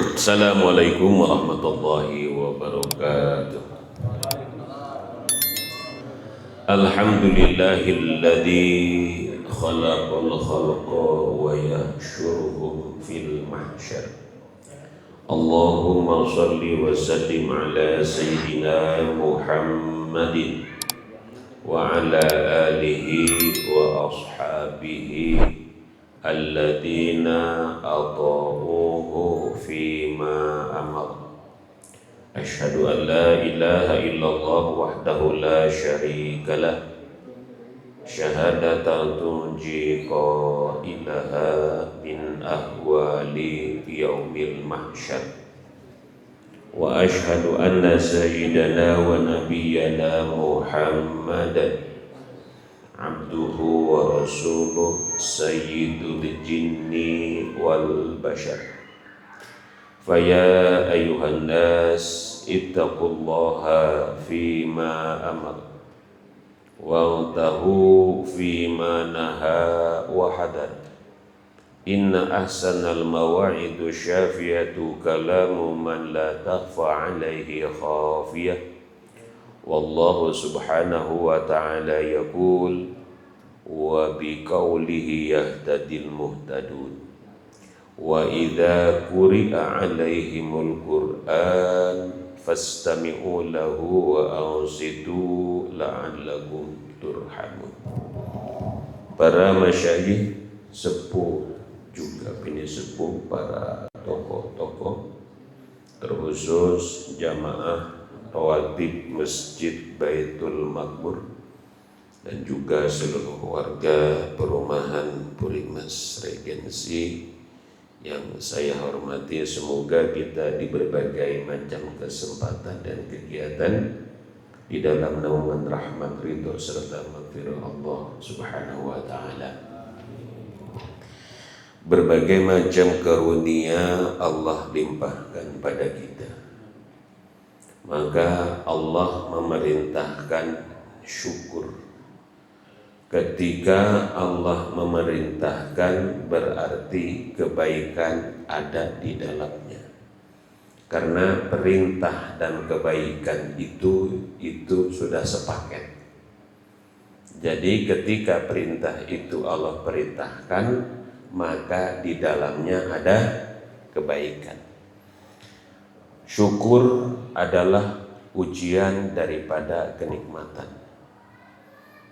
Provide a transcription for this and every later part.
Assalamualaikum warahmatullahi wabarakatuh. Alhamdulillahilladzi khalaqal khalqa wa yahsyuruhum fil mahsyar. Allahumma shalli wa sallim ala sayyidina Muhammadin wa ala alihi wa ashabihi alladzina ata'uhu fima amar. Asyhadu an la ilaha illallah wahdahu la syarika lah, syahadatan tunji qailaha min ahwali yaumil mahsyar. Wa asyhadu anna sayyidana wa nabiyyana Muhammadan abduhu wa rasuluh sayyidul jinni wal bashar. Faya ayuhan nas ittaqullaha fima amar wa'tahu fima naha wa hadar. Inna ahsanal mawa'idu syafiyatu kalamu man la takhfa alaihi khafiyah. Wallahu subhanahu wa ta'ala yaqul wa biqaulihi yahtadil muhtadun. Wa idza quri'a 'alaihimul Qur'an fastami'u lahu wa ansitu la'allakum turhamun. Para masyayikh sepuh, juga bini sepuh, para tokoh-tokoh, terkhusus jamaah rawatib Masjid Baitul Makmur dan juga seluruh warga perumahan Purimas Regensi yang saya hormati. Semoga kita di berbagai macam kesempatan dan kegiatan di dalam naungan rahmat ridho serta maghfirah Allah subhanahu wa ta'ala. Berbagai macam karunia Allah limpahkan pada kita, maka Allah memerintahkan syukur. Ketika Allah memerintahkan berarti kebaikan ada di dalamnya. Karena perintah dan kebaikan itu sudah sepaket. Jadi ketika perintah itu Allah perintahkan, maka di dalamnya ada kebaikan. Syukur adalah ujian daripada kenikmatan.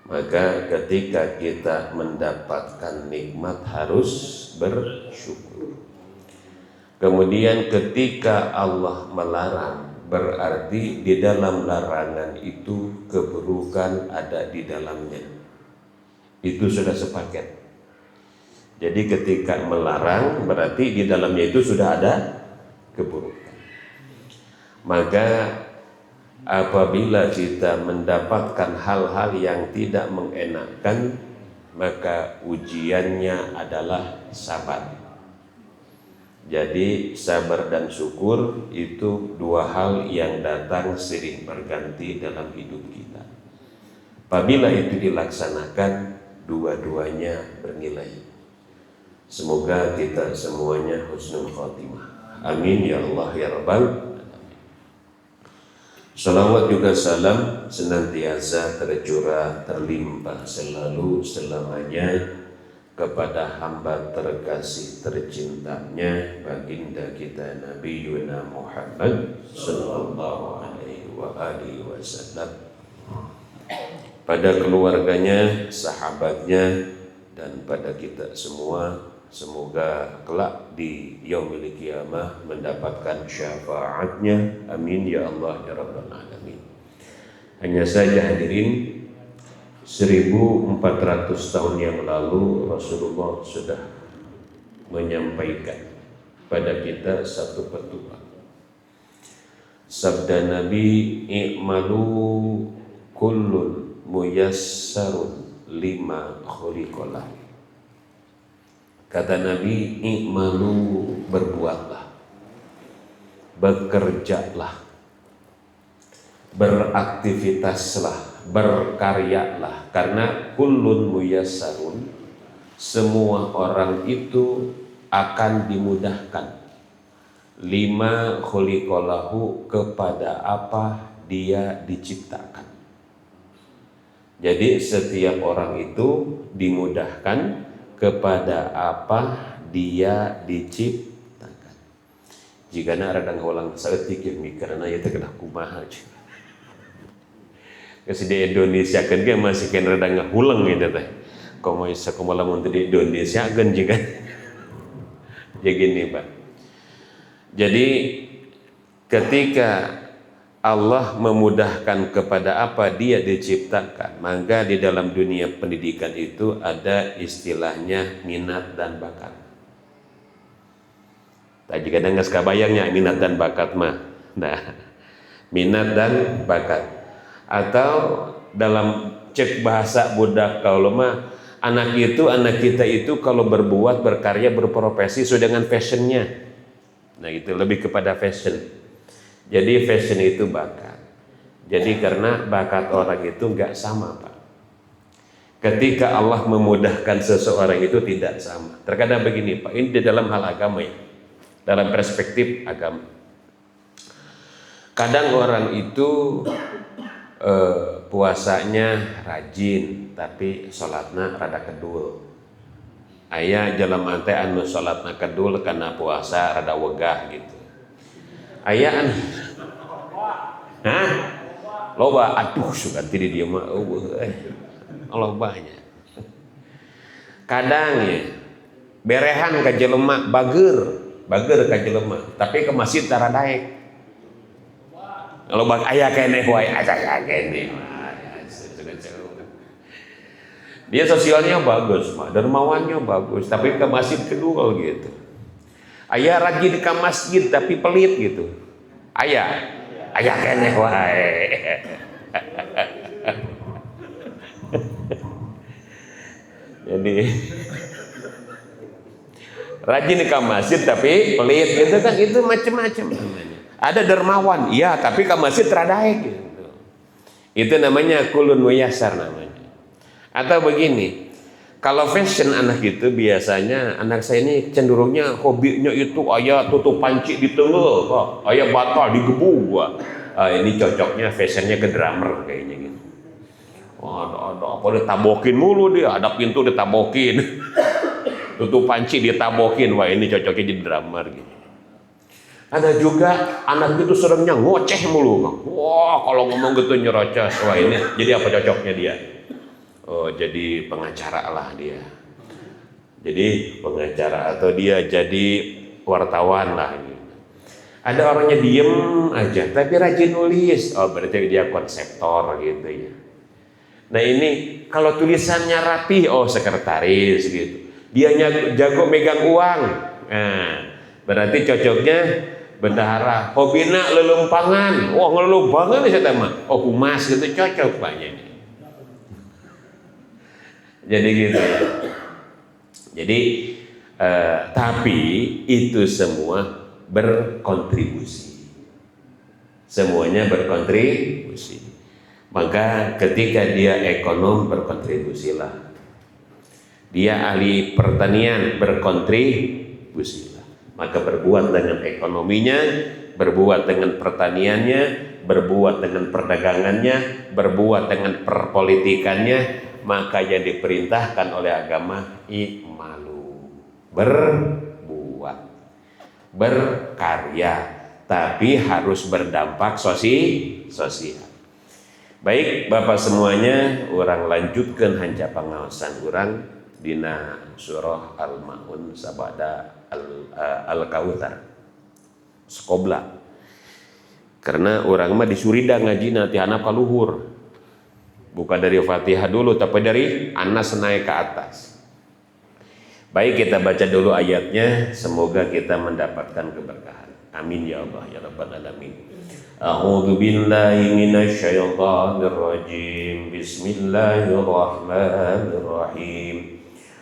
Maka ketika kita mendapatkan nikmat harus bersyukur. Kemudian ketika Allah melarang, berarti di dalam larangan itu keburukan ada di dalamnya. Itu sudah sepaket. Jadi ketika melarang berarti di dalamnya itu sudah ada keburukan. Maka apabila kita mendapatkan hal-hal yang tidak mengenakan, maka ujiannya adalah sabar. Jadi sabar dan syukur itu dua hal yang datang silih berganti dalam hidup kita. Apabila itu dilaksanakan, dua-duanya bernilai. Semoga kita semuanya husnul khotimah. Amin ya Allah ya Rabbal. Salawat juga salam senantiasa tercurah terlimpah selalu selamanya kepada hamba terkasih tercintanya baginda kita Nabi Yuna Muhammad sallallahu alaihi wasallam, pada keluarganya, sahabatnya, dan pada kita semua. Semoga kelak di yaumil qiyamah mendapatkan syafaatnya. Amin ya Allah ya Rabbal alamin. Hanya saja hadirin, 1400 tahun yang lalu Rasulullah sudah menyampaikan pada kita satu petua. Sabda Nabi, i'malu kullun muyassarun lima khuliqalah. Kata Nabi, i'malu, berbuatlah, bekerjalah, beraktivitaslah, berkaryalah, karena kullun muyassarun, semua orang itu akan dimudahkan lima khuliqalahu, kepada apa dia diciptakan. Jadi setiap orang itu dimudahkan kepada apa dia diciptakan. Jika nak radang ulang saeutik karena ieu teh kena kumaha. Geus di Indonesia kan ge masih kan radang ngahulang eta teh. Komo sakumaha lamun di Indonesia kan juga. Ya gini, Pak. Jadi ketika Allah memudahkan kepada apa dia diciptakan, maka di dalam dunia pendidikan itu ada istilahnya minat dan bakat. Tadi kadang nggak kebayangnya minat dan bakat mah. Nah, minat dan bakat. Atau dalam cek bahasa budak kalau mah anak kita itu kalau berbuat, berkarya, berprofesi sesuai dengan fashionnya. Nah itu lebih kepada fashion. Jadi fashion itu bakat. Jadi karena bakat orang itu nggak sama, Pak. Ketika Allah memudahkan seseorang itu tidak sama. Terkadang begini, Pak, ini di dalam hal agama ya, dalam perspektif agama. Kadang orang itu puasanya rajin, tapi sholatnya rada kedul. Aya jelema teh anu sholatna kedul karena puasa rada wegah gitu. Ayaan, loba, aduh suka tiri dia mah, lobanya. Kadang ya, berehan ka jelema bager ka jelema, tapi ke masjid tara daek. Loba aya keneh wae, aya keneh. Dia sosialnya bagus, mah dermawannya bagus, tapi ke masjid kedua gitu. Ayah rajin ke masjid tapi pelit gitu. Ayah keneh wae. Jadi rajin ke masjid tapi pelit gitu kan, itu macam-macam namanya. Ada dermawan, iya tapi ke masjid teradaek gitu. Itu namanya kulun muyasar namanya. Atau begini, kalau fashion anak itu biasanya anak saya ini cenderungnya hobinya itu ayah tutup panci di tengah, Pak. Ayah batal digebu gua. Ini cocoknya fashionnya ke drummer kayaknya gitu. Ada apa ditabokin mulu dia, ada pintu ditabokin. Tutup panci ditabokin, wah ini cocoknya jadi drummer gitu. Ada juga anak itu seringnya ngoceh mulu, Bang. Wah, kalau ngomong gitu nyerocos, wah ini jadi apa cocoknya dia? Oh, jadi pengacara lah dia. Jadi pengacara atau dia jadi wartawan lah gitu. Ada orangnya diem aja tapi rajin nulis. Oh, berarti dia konseptor gitu ya. Nah ini kalau tulisannya rapi, oh sekretaris gitu. Dia jago megang uang. Nah, berarti cocoknya bendahara. Hobina lelumpangan. Wah, ngelumpangan nih saya mah. Oh, humas gitu cocok Pak ini. Jadi gitu ya. Jadi tapi itu semua berkontribusi. Semuanya berkontribusi. Maka ketika dia ekonom berkontribusilah. Dia ahli pertanian berkontribusilah. Maka berbuat dengan ekonominya, berbuat dengan pertaniannya, berbuat dengan perdagangannya, berbuat dengan perpolitikannya. Maka yang diperintahkan oleh agama i'malu, berbuat, berkarya, tapi harus berdampak sosial. Baik Bapak semuanya, orang lanjutkan hanca pengawasan orang dina surah Al-Maun sabada Al-Kautsar sekobla. Karena orang mah disurida ngaji nanti anak kaluhur. Bukan dari Fatihah dulu, tapi dari anas naik ke atas. Baik, kita baca dulu ayatnya. Semoga kita mendapatkan keberkahan. Amin ya Allah ya Rabbal Alamin. A'udzu billahi minasyaitonir rajim. Bismillahirrahmanirrahim.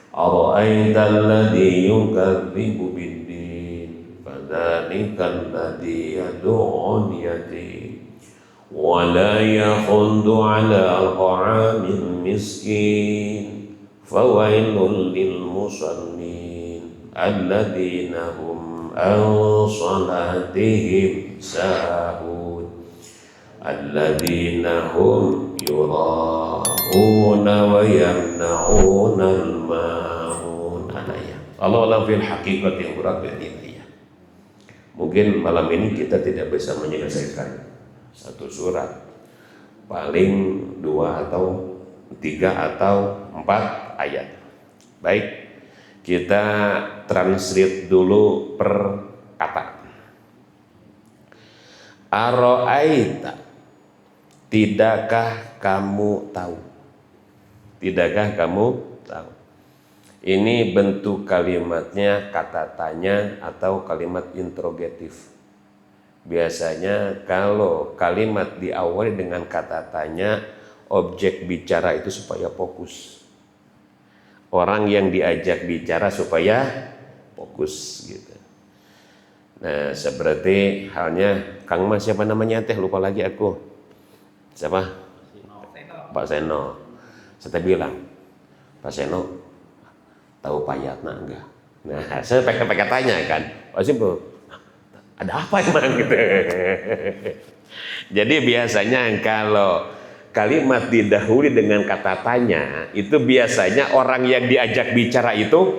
Ara'aital ladzi yukadzibu bid-din, fadzalikal ladzi yad'un yatim. ولا يحض على طعام المسكين فويل للمصلين الذين هم an salatihim sahun alladzina hum yura'una wa yamna'una al-ma'un. Allah alam fil haqiqati murad ya. Mungkin malam ini kita tidak bisa menyelesaikan satu surat, paling 2 atau 3 atau 4 ayat. Baik, kita translate dulu per kata. Aro'aita, tidakkah kamu tahu? Tidakkah kamu tahu? Ini bentuk kalimatnya kata tanya atau kalimat interrogatif. Biasanya kalau kalimat diawali dengan kata tanya, objek bicara itu supaya fokus. Orang yang diajak bicara supaya fokus gitu. Nah, seperti halnya Kang Mas, siapa namanya teh, lupa lagi aku. Siapa? Pak Seno. Saya bilang, Pak Seno tahu payatna enggak? Nah, saya pakai tanya kan. Pasti ada apa emang gitu. Jadi biasanya kalau kalimat didahului dengan kata tanya, itu biasanya orang yang diajak bicara itu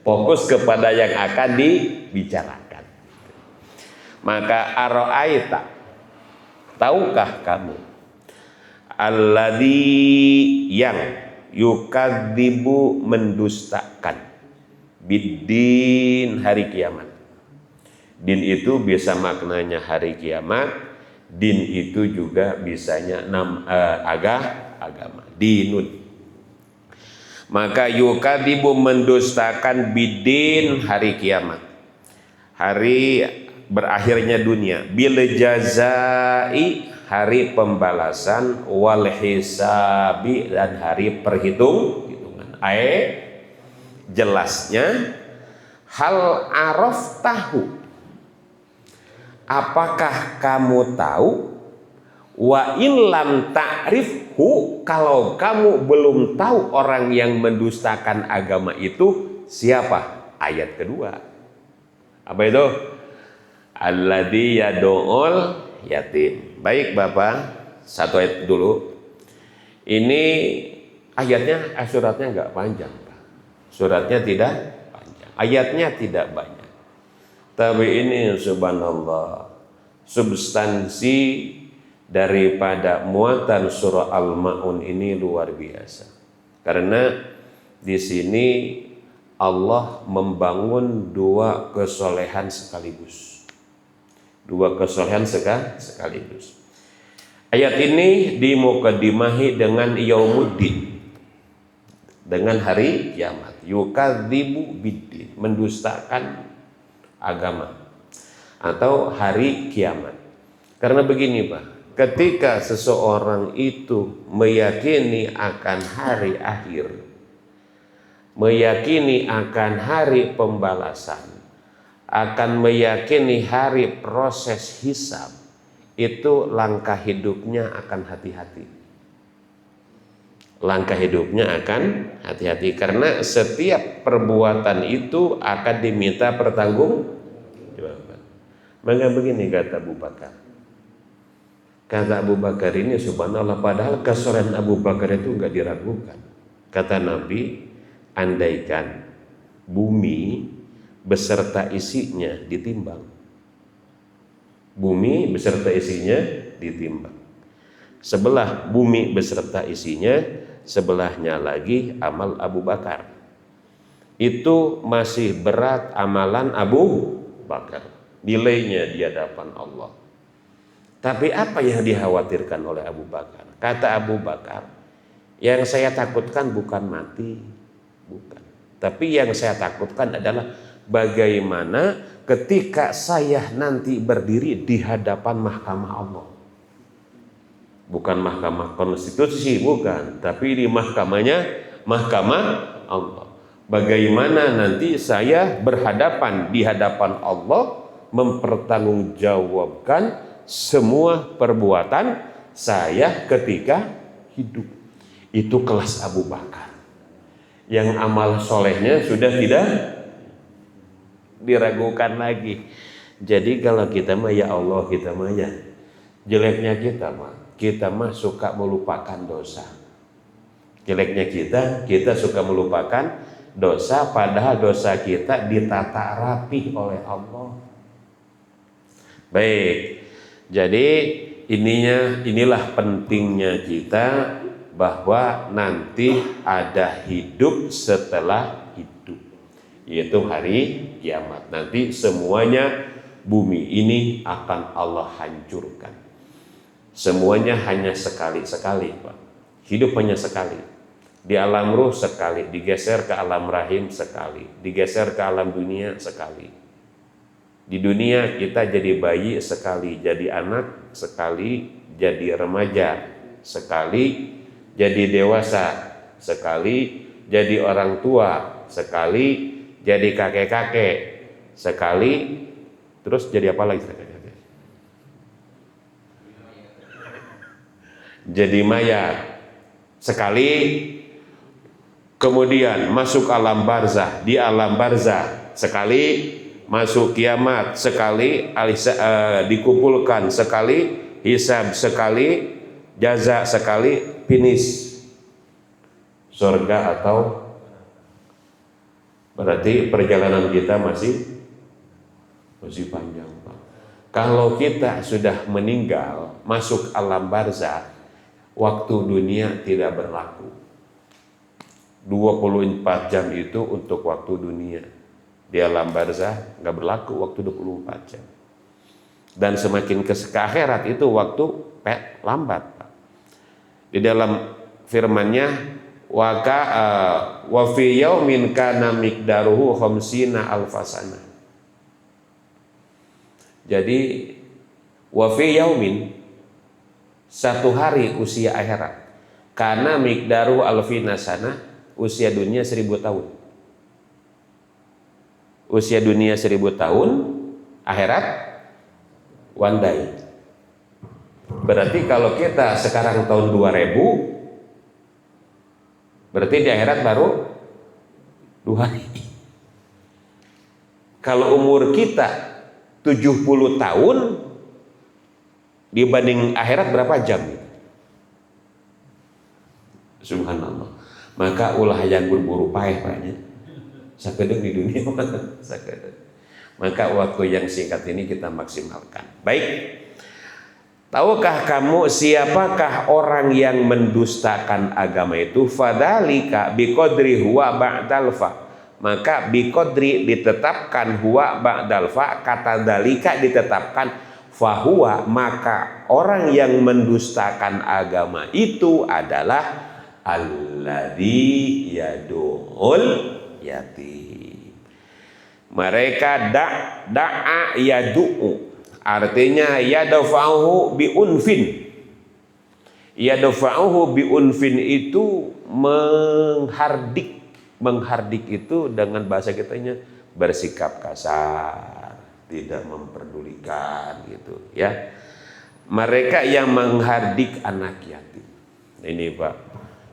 fokus kepada yang akan dibicarakan. Maka aro'aita, tahukah kamu, alladzi yang yukadzibu mendustakan, biddin hari kiamat. Din itu bisa maknanya hari kiamat, din itu juga bisanya agama, dinun. Maka yukadzibu mendustakan biddin hari kiamat, hari berakhirnya dunia, bil jazai hari pembalasan, wal hisabi dan hari perhitungan. Jelasnya, hal araf tahu, apakah kamu tahu, wa illam ta'rifhu, kalau kamu belum tahu orang yang mendustakan agama itu siapa? Ayat kedua. Apa itu? Alladzi yad'ul yatim. Baik Bapak, satu ayat dulu. Ini ayatnya, suratnya enggak panjang Pak. Suratnya tidak panjang, ayatnya tidak banyak. Tapi ini subhanallah, substansi daripada muatan surah Al-Ma'un ini luar biasa. Karena di sini Allah membangun 2 kesolehan sekaligus. 2 kesolehan sekaligus. Ayat ini dimukadimahi dengan yaumuddin, dengan hari kiamat. Yukadzibu biddin, mendustakan agama atau hari kiamat. Karena begini Pak, ketika seseorang itu meyakini akan hari akhir, meyakini akan hari pembalasan, akan meyakini hari proses hisab, itu langkah hidupnya akan hati-hati. Langkah hidupnya akan hati-hati, karena setiap perbuatan itu akan diminta pertanggungjawaban. Maka begini kata Abu Bakar. Kata Abu Bakar ini subhanallah, padahal kesolehan Abu Bakar itu enggak diragukan. Kata Nabi, andaikan bumi beserta isinya ditimbang, bumi beserta isinya ditimbang, sebelah bumi beserta isinya, sebelahnya lagi amal Abu Bakar, itu masih berat amalan Abu Bakar nilainya di hadapan Allah. Tapi apa yang dikhawatirkan oleh Abu Bakar? Kata Abu Bakar, yang saya takutkan bukan mati, bukan, tapi yang saya takutkan adalah bagaimana ketika saya nanti berdiri di hadapan mahkamah Allah. Bukan mahkamah konstitusi, bukan, tapi di mahkamah Allah. Bagaimana nanti saya berhadapan di hadapan Allah, mempertanggungjawabkan semua perbuatan saya ketika hidup. Itu kelas Abu Bakar, yang amal solehnya sudah tidak diragukan lagi. Jadi kalau kita mah ya Allah, kita mah ya jeleknya kita mah suka melupakan dosa. Jeleknya kita suka melupakan dosa, padahal dosa kita ditata rapi oleh Allah. Baik, jadi inilah pentingnya kita bahwa nanti ada hidup setelah hidup, yaitu hari kiamat. Nanti semuanya bumi ini akan Allah hancurkan. Semuanya hanya sekali-sekali, Pak. Hidup hanya sekali. Di alam ruh sekali, digeser ke alam rahim sekali, digeser ke alam dunia sekali. Di dunia kita jadi bayi sekali, jadi anak sekali, jadi remaja sekali, jadi dewasa sekali, jadi orang tua sekali, jadi kakek-kakek sekali, terus jadi apa lagi? Jadi mayat sekali, kemudian masuk alam barzah, di alam barzah sekali, masuk kiamat sekali, dikumpulkan sekali, hisab sekali, jaza sekali, finish surga. Atau berarti perjalanan kita masih panjang, Pak. Kalau kita sudah meninggal masuk alam barzah, waktu dunia tidak berlaku. 24 jam itu untuk waktu dunia. Di alam barzah nggak berlaku waktu 24 jam. Dan semakin ke akhirat itu waktu lambat, Pak. Di dalam firman-Nya wa fi yaumin kana miqdaruhu khamsina alfasana. Jadi wa fi yaumin, satu hari usia akhirat, karena miqdaru alfina sana, usia dunia 1000 tahun. Usia dunia 1000 tahun, akhirat one day. Berarti kalau kita sekarang tahun 2000, berarti di akhirat baru 2 hari. Kalau umur kita 70 tahun dibanding akhirat berapa jam? Subhanallah. Maka ulah yang berburu paeh, Paknya. Sakedeng di dunia sakedeng. Maka waktu yang singkat ini kita maksimalkan. Baik. Tahukah kamu siapakah orang yang mendustakan agama itu? Fadalika biqadri huwa ba'dal fa. Maka biqadri ditetapkan huwa ba'dal fa, kata dalika ditetapkan fahuwa, maka orang yang mendustakan agama itu adalah alladzi yadu'ul yatim. Mereka da'a yadu'u, artinya yadfa'uhu biunfin. Yadfa'uhu biunfin itu menghardik. Menghardik itu dengan bahasa kitanya bersikap kasar, tidak memperdulikan gitu ya. Mereka yang menghardik anak yatim. Ini Pak,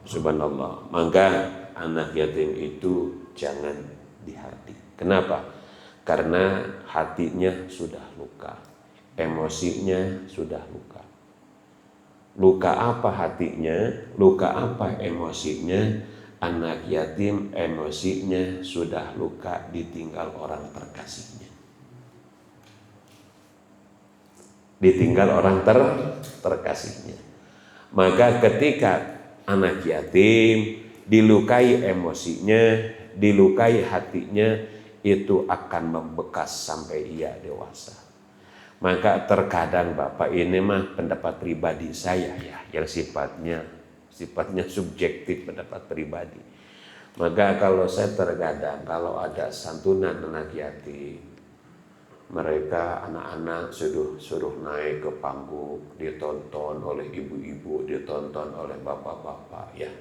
subhanallah. Maka anak yatim itu jangan dihardik. Kenapa? Karena hatinya sudah luka, emosinya sudah luka. Luka apa hatinya? Luka apa emosinya? Anak yatim emosinya sudah luka ditinggal orang terkasihnya. Ditinggal orang terkasihnya. Maka ketika anak yatim dilukai emosinya, dilukai hatinya, itu akan membekas sampai ia dewasa. Maka terkadang Bapak, ini mah pendapat pribadi saya ya, yang sifatnya subjektif, pendapat pribadi. Maka kalau saya terkadang kalau ada santunan anak yatim, mereka anak-anak suruh naik ke panggung, ditonton oleh ibu-ibu, ditonton oleh bapak-bapak ya,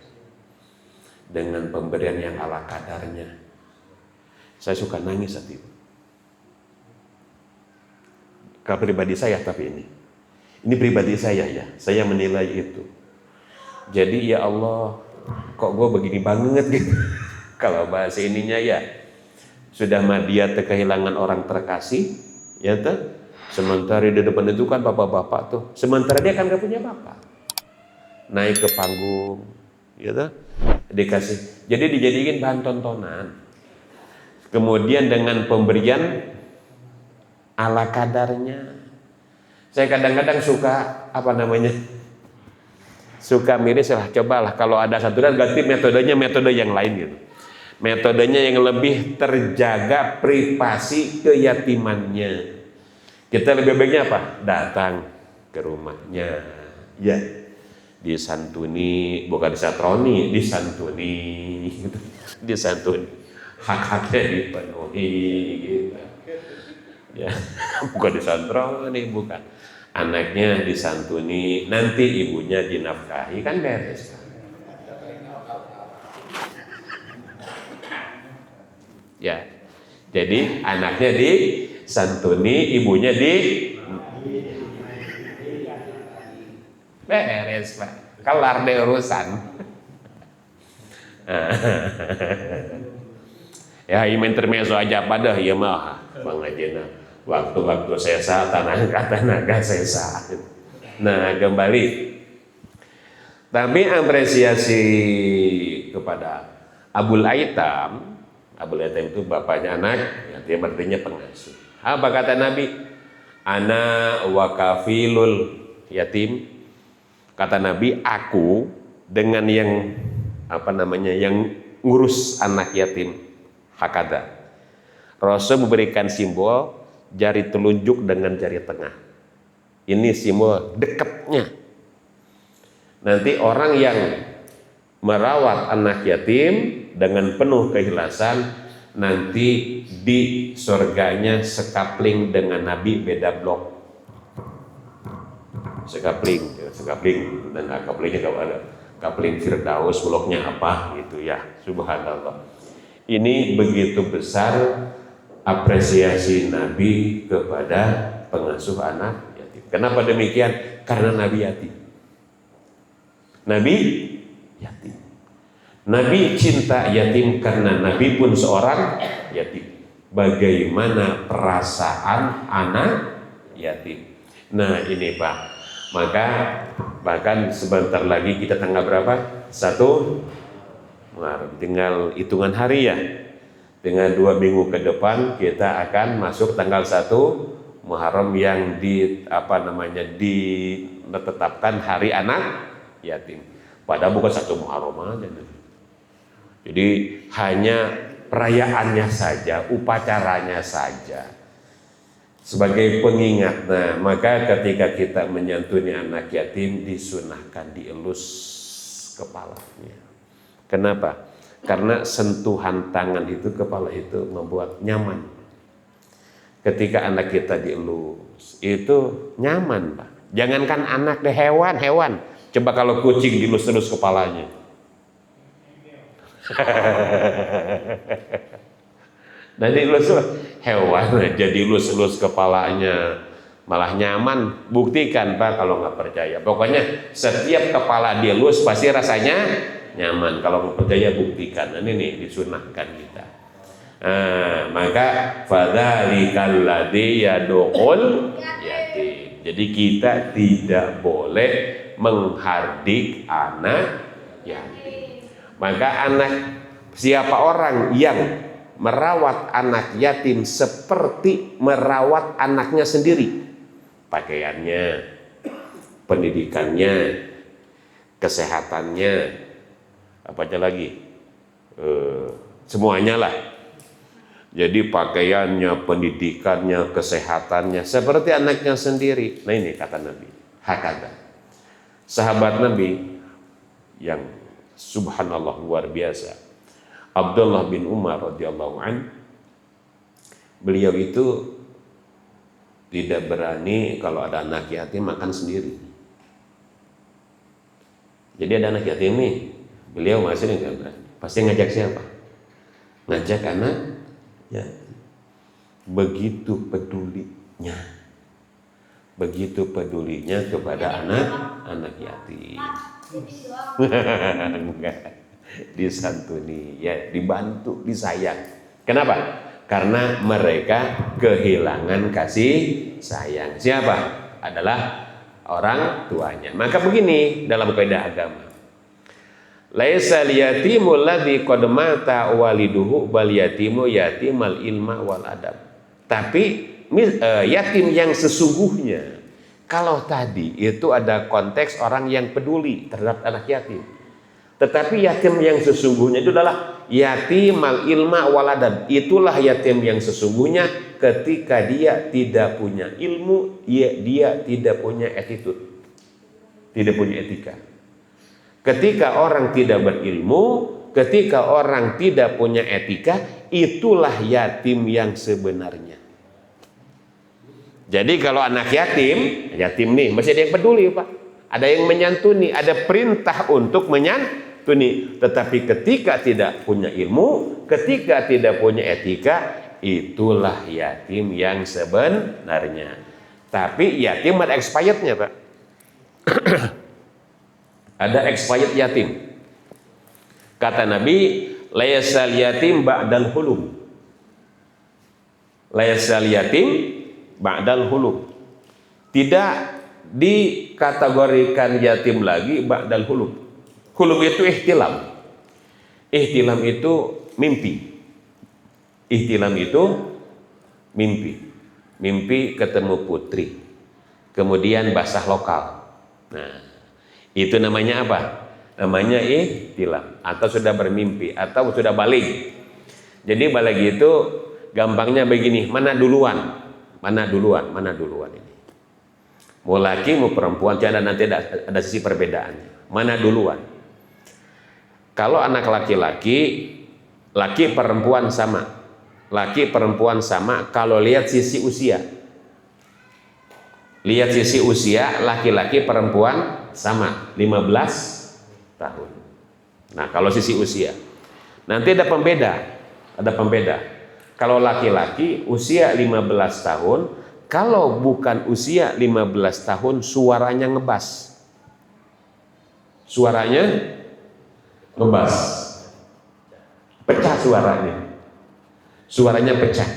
dengan pemberian yang ala kadarnya. Saya suka nangis saat itu. Kalau pribadi saya, tapi ini pribadi saya ya, saya menilai itu. Jadi ya Allah, kok gue begini banget gitu. Kalau bahasa ininya ya, Sudah mah dia kehilangan orang terkasih, ya tuh. Sementara di depan itu kan bapak-bapak tuh. Sementara dia kan gak punya bapak. Naik ke panggung, ya tuh. Dikasih. Jadi dijadikan bahan tontonan. Kemudian dengan pemberian ala kadarnya. Saya kadang-kadang suka suka miris lah, cobalah kalau ada satu dan ganti metodenya metode yang lain gitu. Metodenya yang lebih terjaga privasi keyatimannya. Kita lebih baiknya apa? Datang ke rumahnya, ya, disantuni, bukan disatroni, disantuni, gitu. Disantuni, hak-haknya dipenuhi, gitu. Ya, bukan disantroni, bukan. Anaknya disantuni, nanti ibunya dinafkahi, kan beres. Ya, jadi anaknya disantuni, ibunya beres, Pak. Kelar deh urusan. Ya, ini intermezzo aja pada ya mah Bang Ajena. Waktu-waktu sesa tenaga sesa. Nah, kembali. Tapi apresiasi kepada Abul Aitam. Abul Aitam itu bapaknya anak, ya, dia artinya pengasuh. Apa kata Nabi? Ana wa kafilul yatim. Kata Nabi, aku dengan yang yang ngurus anak yatim. Hakada. Rasul memberikan simbol jari telunjuk dengan jari tengah. Ini simbol dekatnya. Nanti orang yang merawat anak yatim dengan penuh keikhlasan, nanti di surganya sekapling dengan Nabi, beda blok. Sekapling dan kaplingnya kalau ada kapling Firdaus, bloknya apa gitu ya. Subhanallah. Ini begitu besar apresiasi Nabi kepada pengasuh anak yatim. Kenapa demikian? Karena Nabi yatim. Nabi yatim. Nabi cinta yatim karena Nabi pun seorang yatim. Bagaimana perasaan anak yatim? Nah ini Pak, maka bahkan sebentar lagi kita tanggal berapa? 1 Maret, tinggal hitungan hari ya. Dengan 2 minggu ke depan kita akan masuk tanggal 1 Muharram yang ditetapkan hari anak yatim. Padahal bukan 1 Muharram aja. Jadi hanya perayaannya saja, upacaranya saja sebagai pengingat. Nah, maka ketika kita menyantuni anak yatim disunahkan dielus kepalanya. Kenapa? Karena sentuhan tangan itu, kepala itu membuat nyaman. Ketika anak kita dielus, itu nyaman, Pak. Jangankan anak deh, hewan. Coba kalau kucing dilus terus kepalanya. Dan dilus hewan jadi lus kepalanya malah nyaman. Buktikan Pak kalau nggak percaya. Pokoknya setiap kepala dilus pasti rasanya nyaman. Kalau nggak percaya buktikan. Ini nih disunahkan kita. Maka fadzalikal ladzi yad'ul yatim. Jadi kita tidak boleh menghardik anak yatim. Maka siapa orang yang merawat anak yatim seperti merawat anaknya sendiri, pakaiannya, pendidikannya, kesehatannya, apa aja lagi, semuanya lah. Jadi pakaiannya, pendidikannya, kesehatannya seperti anaknya sendiri. Nah ini kata Nabi, hakada. Sahabat Nabi yang subhanallah luar biasa, Abdullah bin Umar radhiyallahu an, beliau itu tidak berani kalau ada anak yatim makan sendiri. Jadi ada anak yatim nih, beliau masih nggak berani. Pasti ngajak siapa? Ngajak anak yatim. Begitu pedulinya kepada anak yatim. Enggak, disantuni, ya, dibantu, disayang. Kenapa? Karena mereka kehilangan kasih sayang. Siapa? Adalah orang tuanya. Maka begini dalam kaidah agama. Laisal yatimu alladzi qad mata waliduhu bal yatimu yatimal ilma wal adab. Tapi yatim yang sesungguhnya, kalau tadi itu ada konteks orang yang peduli terhadap anak yatim. Tetapi yatim yang sesungguhnya itu adalah yatimal ilma wal adab. Itulah yatim yang sesungguhnya ketika dia tidak punya ilmu, dia tidak punya attitude, tidak punya etika. Ketika orang tidak berilmu, ketika orang tidak punya etika, itulah yatim yang sebenarnya. Jadi kalau anak yatim nih masih ada yang peduli, Pak. Ada yang menyantuni, ada perintah untuk menyantuni. Tetapi ketika tidak punya ilmu, ketika tidak punya etika, itulah yatim yang sebenarnya. Tapi yatim ada expirednya, Pak. Ada expired yatim. Kata Nabi, laysal yatim ba'dal hulum. Laysal yatim ba'dal hulum. Tidak dikategorikan yatim lagi ba'dal hulum. Hulum itu ihtilam. Ihtilam itu mimpi. Ihtilam itu mimpi. Mimpi ketemu putri. Kemudian basah lokal. Nah, itu namanya apa? Namanya ihtilam, atau sudah bermimpi, atau sudah balik. Jadi balik itu gampangnya begini, mana duluan? Mana duluan ini? Mau laki mau perempuan, tidak nanti ada sisi perbedaannya. Mana duluan? Kalau anak laki-laki, laki perempuan sama. Laki perempuan sama kalau lihat sisi usia. Lihat sisi usia, laki-laki perempuan sama 15 tahun. Nah, kalau sisi usia. Nanti ada pembeda. Kalau laki-laki usia 15 tahun, kalau bukan usia 15 tahun suaranya ngebas. Suaranya ngebas. Pecah suaranya. Suaranya pecah.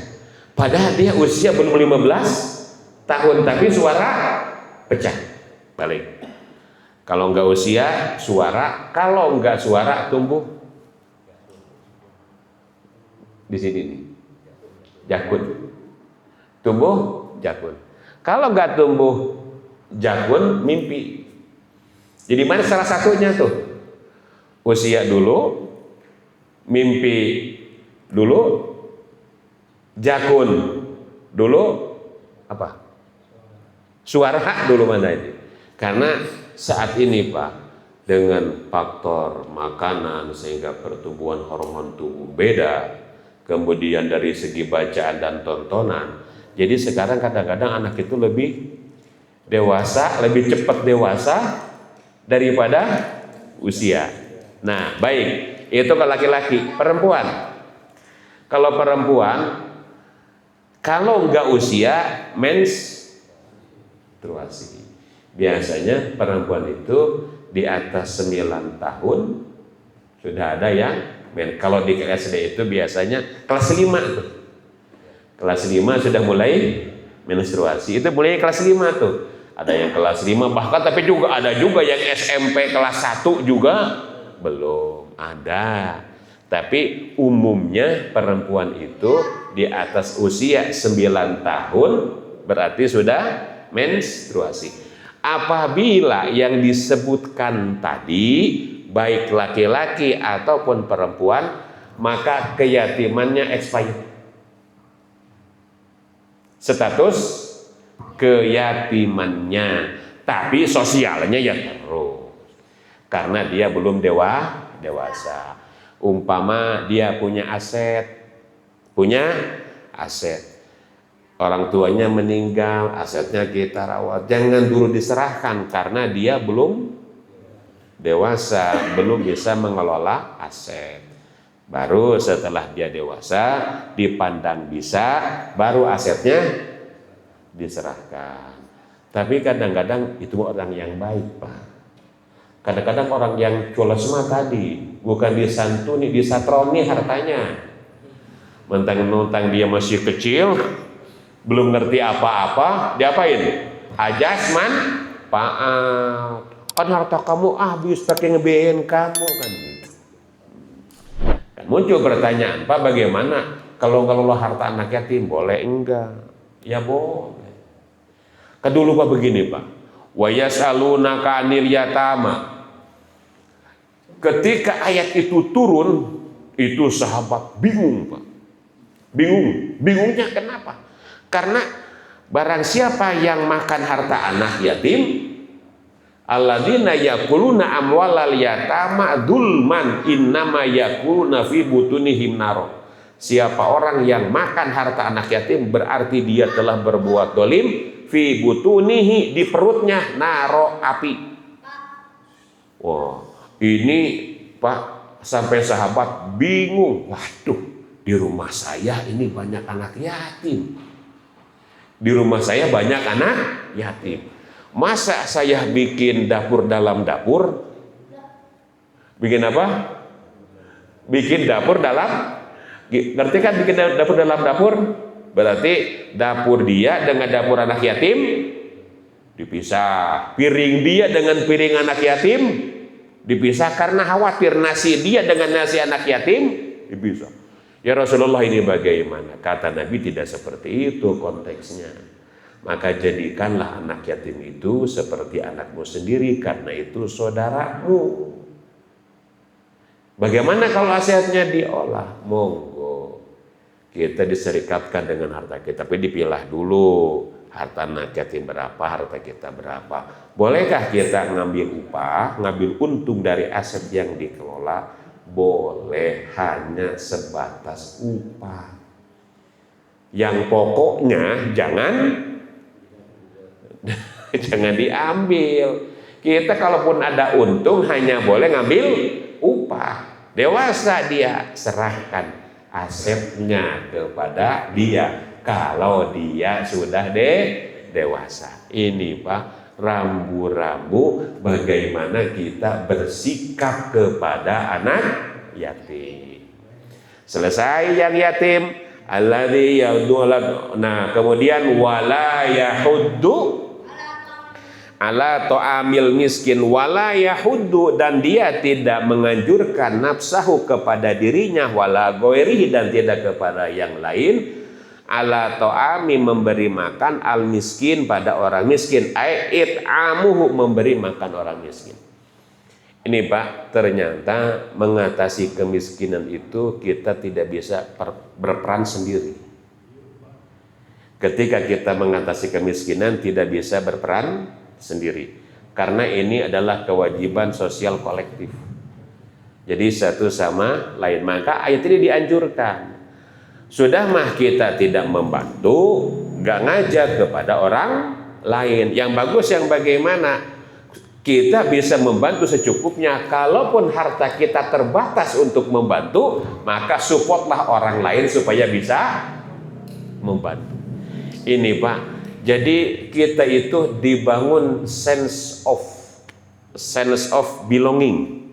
Padahal dia usia belum 15 tahun tapi suara pecah. Balik. Kalau enggak usia, suara. Kalau enggak suara, tumbuh di sini nih, jakun. Tumbuh jakun. Kalau enggak tumbuh jakun, mimpi. Jadi mana salah satunya tuh? Usia dulu, mimpi dulu, jakun dulu, apa? Suara dulu mana ini? Karena saat ini, Pak, dengan faktor makanan sehingga pertumbuhan hormon tubuh beda, kemudian dari segi bacaan dan tontonan, jadi sekarang kadang-kadang anak itu lebih dewasa, lebih cepat dewasa daripada usia. Nah, baik, itu kalau laki-laki. Perempuan, kalau perempuan, kalau enggak usia, menstruasi. Biasanya perempuan itu di atas 9 tahun sudah ada yang kalau di SD itu biasanya kelas 5 tuh. Kelas 5 sudah mulai menstruasi. Itu mulai kelas 5 tuh. Ada yang kelas 5 bahkan, tapi juga ada juga yang SMP kelas 1 juga belum ada. Tapi umumnya perempuan itu di atas usia 9 tahun berarti sudah menstruasi. Apabila yang disebutkan tadi baik laki-laki ataupun perempuan, maka keyatimannya expired. Status keyatimannya, tapi sosialnya ya terus. Karena dia belum dewasa. Umpama dia punya aset. Orang tuanya meninggal, asetnya kita rawat. Jangan dulu diserahkan karena dia belum dewasa, belum bisa mengelola aset. Baru setelah dia dewasa, dipandang bisa, baru asetnya diserahkan. Tapi kadang-kadang itu orang yang baik, Pak. Kadang-kadang orang yang culasma tadi, bukan disantuni, disatroni hartanya. Mentang-mentang dia masih kecil, belum ngerti apa-apa, diapain? Ajas manfaat. Kan harta kamu habis pakai ngebiayain kamu kan gitu. Dan muncul pertanyaan, Pak, bagaimana kalau ngelola harta anak yatim, boleh enggak? Ya boleh. Kedulu Pak begini Pak, wa yas'alunaka 'anil yatama. Ketika ayat itu turun, itu sahabat bingung Pak. Bingungnya kenapa? Karena barang siapa yang makan harta anak yatim, alladzina yakuluna amwalal yatama dzulman innama yakuluna fi butunihim naro. Siapa orang yang makan harta anak yatim berarti dia telah berbuat dolim, fi butunihi, di perutnya, naro, api. Wah, ini Pak, sampai sahabat bingung. Waduh, di rumah saya ini banyak anak yatim. Di rumah saya banyak anak yatim. Masa saya bikin dapur dalam dapur? Bikin apa? Bikin dapur dalam, ngerti kan bikin dapur dalam dapur? Berarti dapur dia dengan dapur anak yatim dipisah. Piring dia dengan piring anak yatim dipisah karena khawatir nasi dia dengan nasi anak yatim dipisah. Ya Rasulullah, ini bagaimana? Kata Nabi, tidak seperti itu konteksnya. Maka jadikanlah anak yatim itu seperti anakmu sendiri, karena itu saudaramu. Bagaimana kalau asetnya diolah? Monggo, kita diserikatkan dengan harta kita, tapi dipilah dulu harta anak yatim berapa, harta kita berapa. Bolehkah kita ngambil upah, ngambil untung dari aset yang dikelola? Boleh, hanya sebatas upah. Yang pokoknya jangan diambil. Kita kalaupun ada untung hanya boleh ngambil upah. Dewasa dia, serahkan asetnya kepada dia kalau dia sudah dewasa. Ini Pak, rambu-rambu bagaimana kita bersikap kepada anak yatim. Selesai yang yatim, alladzi yadulad. Nah, kemudian wala yahuddu ala ta'amil miskin, wala yahuddu, dan dia tidak menganjurkan nafsahu kepada dirinya, wala ghairihi, dan tidak kepada yang lain, ala ta'ami, memberi makan, al miskin, pada orang miskin, it'amuhu, memberi makan orang miskin. Ini Pak, ternyata mengatasi kemiskinan itu kita tidak bisa berperan sendiri. Ketika kita mengatasi kemiskinan tidak bisa berperan sendiri, karena ini adalah kewajiban sosial kolektif. Jadi satu sama lain. Maka ayat ini dianjurkan. Sudah mah kita tidak membantu, gak ngajak kepada orang lain. Yang bagus yang bagaimana? Kita bisa membantu secukupnya. Kalaupun harta kita terbatas untuk membantu, maka supportlah orang lain supaya bisa membantu. Ini Pak, jadi kita itu dibangun sense of belonging.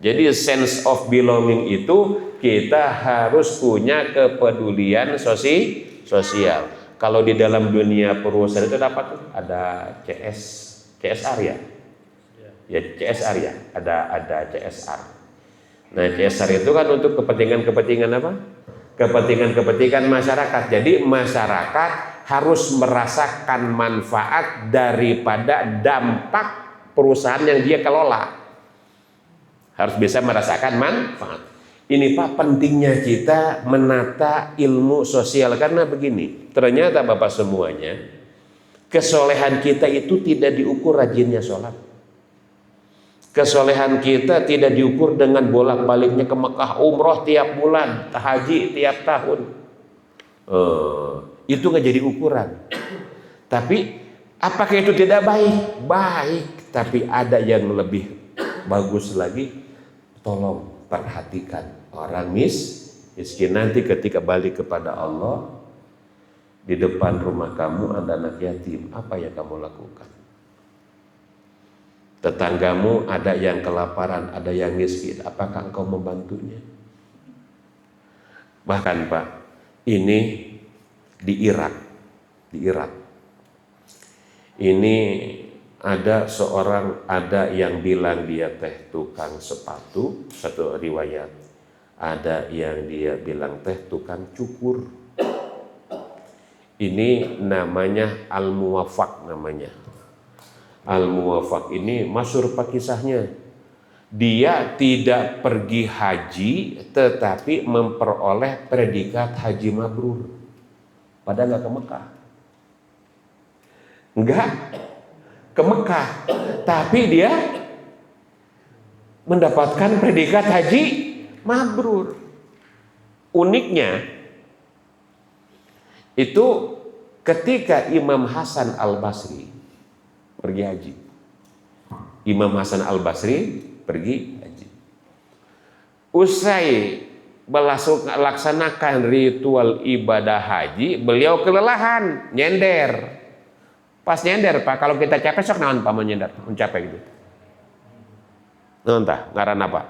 Jadi sense of belonging itu kita harus punya kepedulian sosial. Kalau di dalam dunia perusahaan itu dapat ada CSR ya. Ya CSR ya, ada CSR. Nah CSR itu kan untuk kepentingan apa? Kepentingan masyarakat. Jadi masyarakat harus merasakan manfaat daripada dampak perusahaan yang dia kelola. Harus bisa merasakan manfaat. Ini Pak, pentingnya kita menata ilmu sosial, karena begini, ternyata Bapak semuanya, kesolehan kita itu tidak diukur rajinnya sholat. Kesolehan kita tidak diukur dengan bolak-baliknya ke Mekah, umroh tiap bulan, haji tiap tahun. Itu nggak jadi ukuran. Tapi apakah itu tidak baik? Baik, tapi ada yang lebih bagus lagi. Tolong perhatikan orang miskin nanti ketika balik kepada Allah, di depan rumah kamu ada anak yatim, apa yang kamu lakukan? Tetanggamu ada yang kelaparan, ada yang miskin, apakah engkau membantunya? Bahkan Pak, ini di Irak, ini ada yang bilang dia teh tukang sepatu, satu riwayat. Ada yang dia bilang teh tukang cukur. Ini namanya Al-Muwafaq namanya. Al-Muwafaq ini masyhur Pak kisahnya. Dia tidak pergi haji tetapi memperoleh predikat haji mabrur. Padahal nggak ke Mekah. Enggak ke Mekah, tapi dia mendapatkan predikat haji mabrur. Uniknya itu ketika Imam Hasan Al-Basri pergi haji. Imam Hasan Al-Basri pergi haji. Usai melaksanakan ritual ibadah haji, beliau kelelahan, nyender. Pas nyender Pak, kalau kita capek sok naon Pak menyender, capek gitu. Entah, ngaran apa?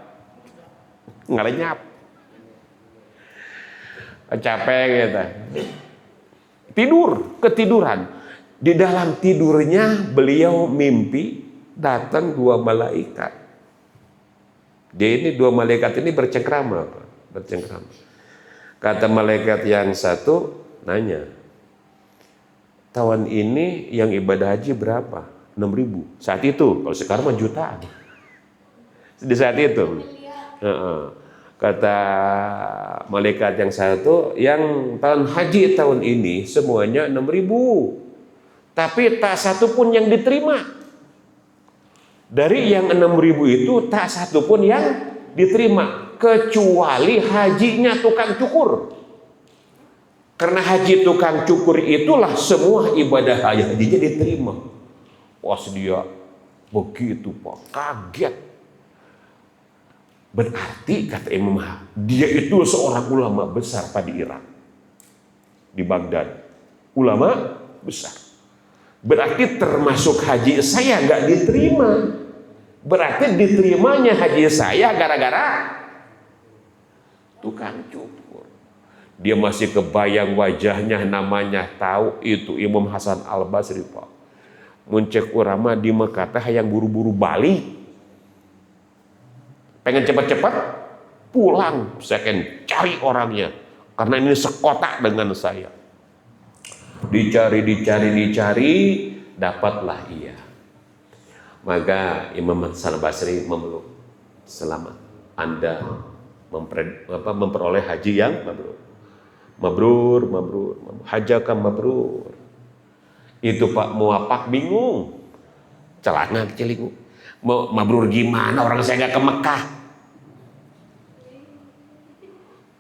Ngalenyap. Capek gitu. Ketiduran. Di dalam tidurnya beliau mimpi datang dua malaikat. Dia ini dua malaikat ini bercengkrama, Pak. Bercengkrama. Kata malaikat yang satu nanya, tahun ini yang ibadah haji berapa? 6.000. Saat itu, kalau sekarang mah jutaan. Di saat itu. Kata malaikat yang satu, yang tahun haji tahun ini semuanya 6.000. Tapi tak satu pun yang diterima. Dari yang 6.000 itu tak satu pun yang diterima. Kecuali hajinya tukang cukur. Karena haji tukang cukur itulah semua ibadah hajinya diterima. Pas dia begitu Pak, kaget. Berarti kata Imam, dia itu seorang ulama besar Pak di Irak, di Baghdad. Ulama besar. Berarti termasuk haji saya nggak diterima. Berarti diterimanya haji saya gara-gara tukang cukur. Dia masih kebayang wajahnya, namanya tahu itu Imam Hasan Al-Basri Pak. Muncek urama di Mekah teh yang buru-buru balik. Pengen cepat-cepat pulang, saya akan cari orangnya karena ini sekotak dengan saya. Dicari, dapatlah ia. Maka Imam Hasan Al-Basri memeluk, selamat, Anda memperoleh haji yang mabrur. Mabrur, hajakan mabrur. Itu Pak Muwafaq bingung, celana kecil. Mau mabrur gimana, orang saya nggak ke Mekah.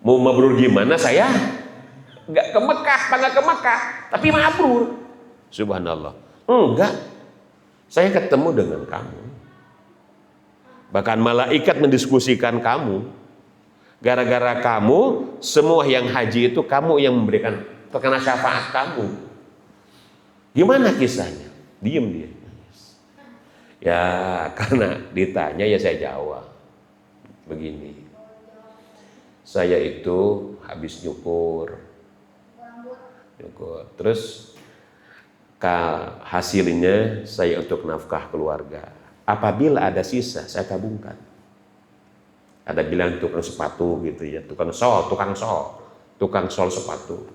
Mau mabrur gimana, saya nggak ke Mekah, tapi mabrur. Subhanallah. Enggak, saya ketemu dengan kamu. Bahkan malaikat mendiskusikan kamu. Gara-gara kamu, semua yang haji itu kamu yang memberikan terkena syafaat kamu. Gimana kisahnya? Diem dia. Ya karena ditanya ya saya jawab begini, saya itu habis nyukur, terus hasilnya saya untuk nafkah keluarga. Apabila ada sisa saya tabungkan. Ada bilang tukang sepatu gitu ya, tukang sol sepatu.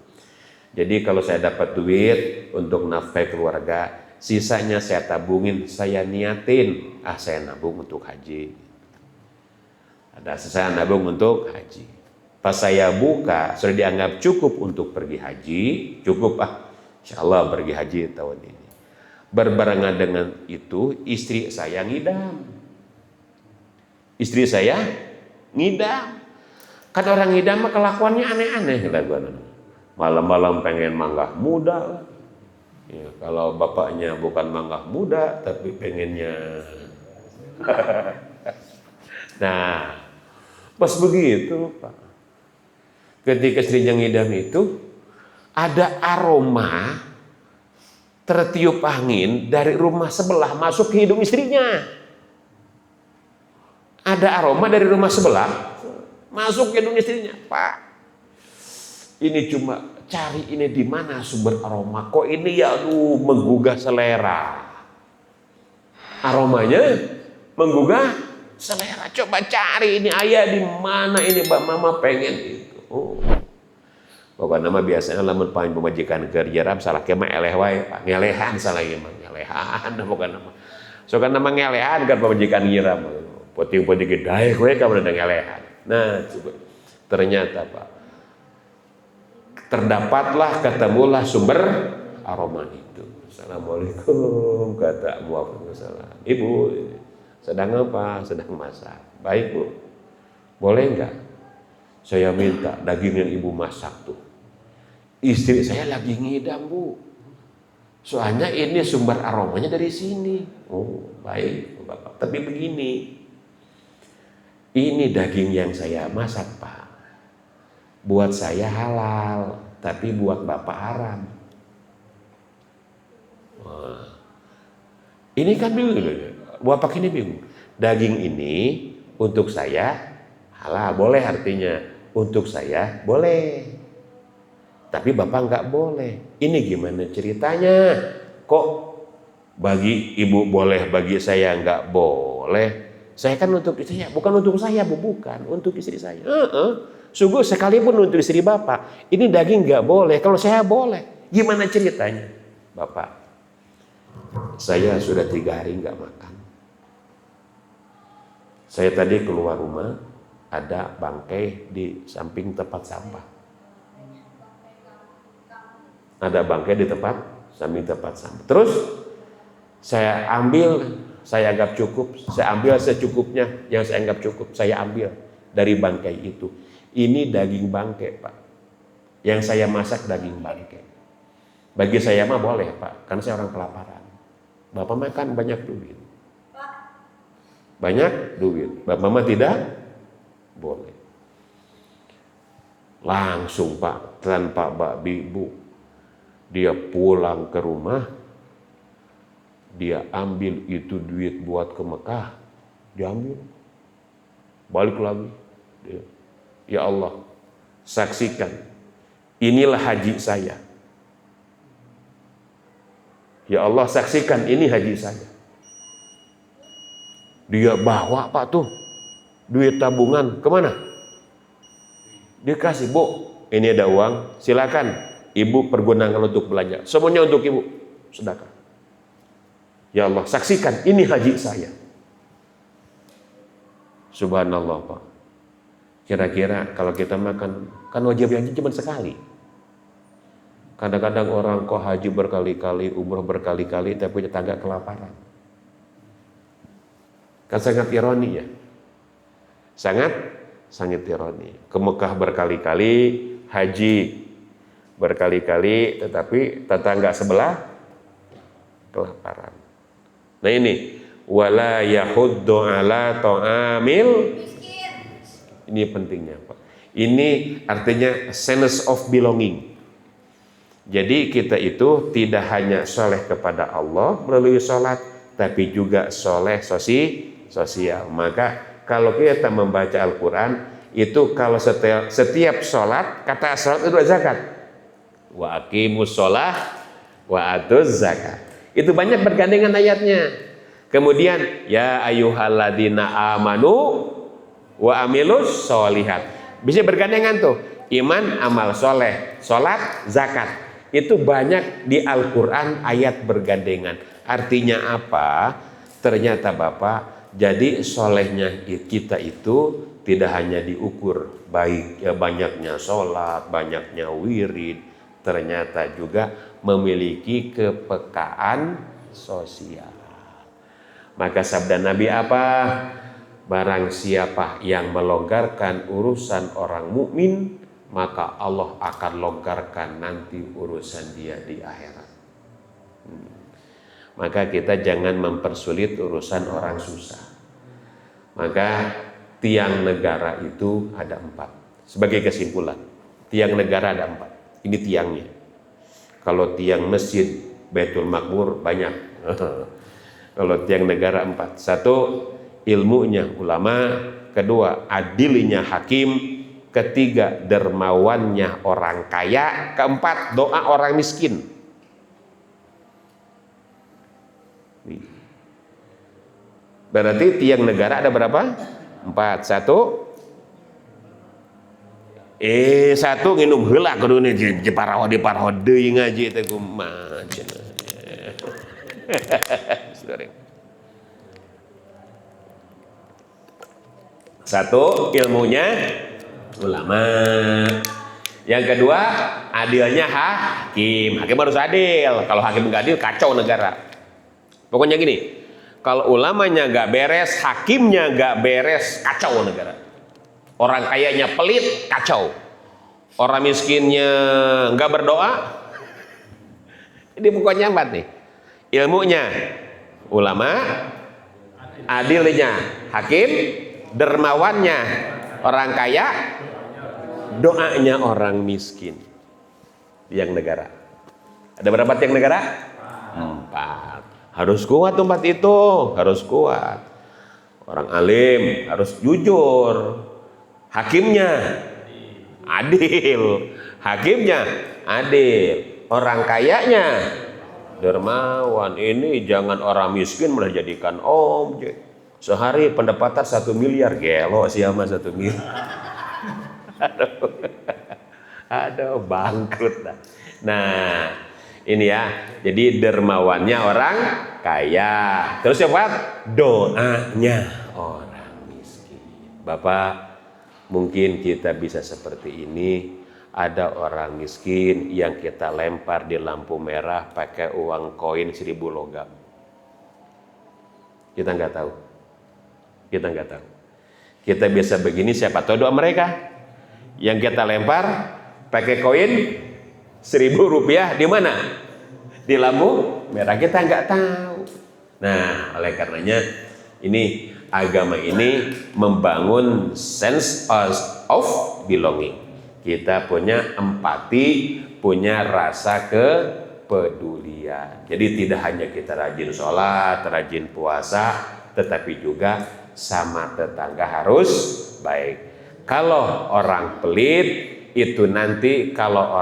Jadi kalau saya dapat duit untuk nafkah keluarga, sisanya saya tabungin, saya niatin, saya nabung untuk haji. Ada saya nabung untuk haji. Pas saya buka, sudah dianggap cukup untuk pergi haji, cukup insya Allah pergi haji tahun ini. Berbarengan dengan itu, istri saya ngidam. Kan orang ngidam mah kelakuannya aneh-aneh. Malam-malam pengen manggah muda. Ya, kalau bapaknya bukan manggah muda tapi pengennya nah pas begitu Pak, ketika istrinya ngidam itu ada aroma tertiup angin dari rumah sebelah masuk ke hidung istrinya. Ada aroma dari rumah sebelah masuk ke hidung istrinya Pak. Ini cuma cari ini di mana sumber aroma. Kok ini ya aduh menggugah selera. Aromanya menggugah selera. Coba cari ini ayah di mana ini mama pengen itu. Oh. Bapak nama biasanya lamun paling pemajikan kerja salah kema eleh wae, Pak. Ngelehan salah ieu mah, ngelehan bukan nama. So kan nama ngelehan kan pemajikan nyiram. Poting-poting gede we ka udah ngelehan. Nah, coba ternyata Pak, terdapatlah ketemulah sumber aroma itu. Assalamualaikum kata Muhammad. Ibu sedang apa? Sedang masak. Baik Bu. Boleh enggak? Saya minta daging yang ibu masak tuh. Istri saya lagi ngidam Bu. Soalnya ini sumber aromanya dari sini. Oh baik Bapak. Tapi begini. Ini daging yang saya masak Pak. Buat saya halal. Tapi buat Bapak haram. Wah. Ini kan bingung. Bapak ini bingung. Daging ini untuk saya halal. Boleh artinya. Untuk saya boleh. Tapi Bapak nggak boleh. Ini gimana ceritanya? Kok bagi ibu boleh, bagi saya nggak boleh? Saya kan untuk istri saya, bukan untuk saya Bu, bukan untuk istri saya. Sungguh sekalipun untuk istri Bapak, ini daging nggak boleh. Kalau saya boleh, gimana ceritanya? Bapak, saya sudah 3 hari nggak makan. Saya tadi keluar rumah, ada bangkai di samping tempat sampah. Ada bangkai di samping tempat sampah. Terus saya ambil, saya anggap cukup, saya ambil secukupnya yang saya anggap cukup, saya ambil dari bangkai itu. Ini daging bangkai Pak. Yang saya masak daging bangkai. Bagi saya mah boleh Pak, karena saya orang kelaparan. Bapak makan banyak duit. Banyak duit. Bapak mah tidak boleh. Langsung Pak, tanpa babi Bu. Dia pulang ke rumah, dia ambil itu duit buat ke Mekah, diambil, balik lagi. Ya Allah, saksikan, inilah haji saya. Ya Allah, saksikan ini haji saya. Dia bawa Pak tuh, duit tabungan, kemana? Dia kasih, Bu, ini ada uang, silakan. Ibu pergunakan untuk belanja. Semuanya untuk ibu. Sedekah. Ya Allah, saksikan ini haji saya. Subhanallah Pak. Kira-kira kalau kita makan, kan wajib haji cuma sekali. Kadang-kadang orang kok haji berkali-kali, umroh berkali-kali, tapi tetangga kelaparan. Kan sangat ironi ya. Sangat ironi. Ke Mekah berkali-kali, haji berkali-kali, tetapi tetangga sebelah kelaparan. Nah ini wala yahuddu ala ta'amil miskin. Ini pentingnya Pak. Ini artinya sense of belonging. Jadi kita itu tidak hanya soleh kepada Allah melalui sholat, tapi juga soleh sosial. Maka kalau kita membaca Al-Quran itu kalau setiap sholat, kata sholat itu zakat. Wa aqimus sholah wa atuz zakat. Itu banyak bergandengan ayatnya. Kemudian ya ayyuhalladzina amanu wa amilus sholihat. Bisa bergandengan tuh. Iman, amal soleh, sholat, zakat. Itu banyak di Al-Quran ayat bergandengan. Artinya apa? Ternyata Bapak, jadi solehnya kita itu tidak hanya diukur baik ya banyaknya sholat, banyaknya wirid. Ternyata juga memiliki kepekaan sosial. Maka sabda Nabi apa? Barang siapa yang melonggarkan urusan orang mukmin, maka Allah akan longgarkan nanti urusan dia di akhirat. Maka kita jangan mempersulit urusan orang susah. Maka tiang negara itu ada 4. Sebagai kesimpulan, tiang negara ada 4. Ini tiangnya. Kalau tiang masjid Baitul Makmur banyak. Kalau tiang negara 4. 1, ilmunya ulama. 2, adilnya hakim. ketiga dermawannya orang kaya, keempat doa orang miskin. Berarti tiang negara ada berapa? 4. Satu nginum heula kudu di paraho deui ngaji teh kumaha. Satu, ilmunya ulama. Yang kedua, adilnya hakim. Hakim harus adil. Kalau hakim nggak adil, kacau negara. Pokoknya gini, kalau ulamanya nggak beres, hakimnya nggak beres, kacau negara. Orang kayanya pelit, kacau. Orang miskinnya nggak berdoa. Ini pokoknya 4 nih. Ilmunya ulama, adilnya hakim, dermawannya orang kaya, doanya orang miskin. Yang negara. Ada berapa tiang negara? 4. Harus kuat 4 itu, harus kuat. Orang alim harus jujur. Hakimnya adil. Hakimnya adil. Orang kayanya dermawan. Ini jangan orang miskin malah jadikan objek. Sehari pendapatan 1 miliar, gelo siapa 1 miliar. Aduh, bangkrut dah. Nah, ini ya. Jadi dermawannya orang kaya. Terus apa? Doanya orang miskin. Bapak, mungkin kita bisa seperti ini. Ada orang miskin yang kita lempar di lampu merah pakai uang koin 1000 logam. Kita nggak tahu. Kita bisa begini, siapa tahu doa mereka. Yang kita lempar pakai koin 1000 rupiah di mana? Di lampu merah, kita nggak tahu. Nah, oleh karenanya ini agama ini membangun sense of belonging. Kita punya empati, punya rasa kepedulian. Jadi tidak hanya kita rajin sholat, rajin puasa, tetapi juga sama tetangga harus baik. Kalau orang pelit, itu nanti kalau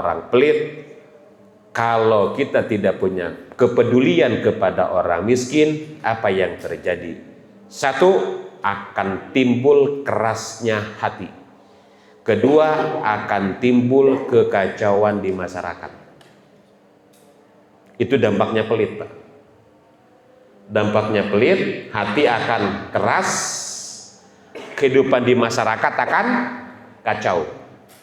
kita tidak punya kepedulian kepada orang miskin, apa yang terjadi? 1, akan timbul kerasnya hati. Kedua, akan timbul kekacauan di masyarakat. Itu dampaknya pelit, Pak. Dampaknya pelit, hati akan keras, kehidupan di masyarakat akan kacau.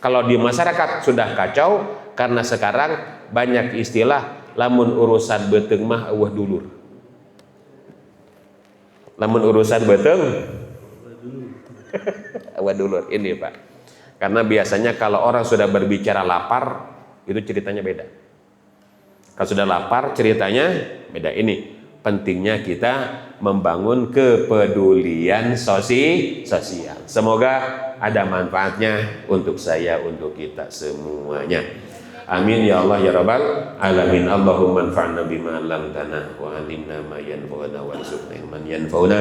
Kalau di masyarakat sudah kacau, karena sekarang banyak istilah, lamun urusan beteung mah eueuh dulur. Lamun urusan beteung eueuh dulur, ini Pak. Karena biasanya kalau orang sudah berbicara lapar, itu ceritanya beda. Kalau sudah lapar, ceritanya beda. Ini pentingnya kita membangun kepedulian sosial. Semoga ada manfaatnya untuk saya, untuk kita semuanya. Amin ya Allah ya Rabbal alamin. Allahumma anfa'na bima 'allamtana wa 'allimna ma yanfa'una warzuqna ilman yanfa'una.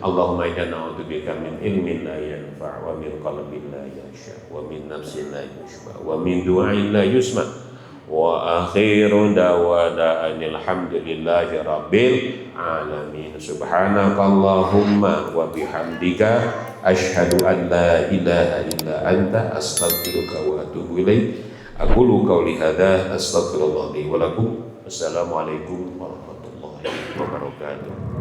Allahumma inna na'udzubika min ilmin la yanfa' wa min qalbin la yakhsha wa min nafsin la yushba wa min du'ain la yusma. Wa akhiru da'wana alhamdulillahi rabbil alamin. Subhanakallahumma wa bihamdika asyhadu an la ilaha illa anta astaghfiruka wa atubu ilaik. Aqulu qawli hadza astaghfirullah li wa lakum. Assalamualaikum warahmatullahi wabarakatuh.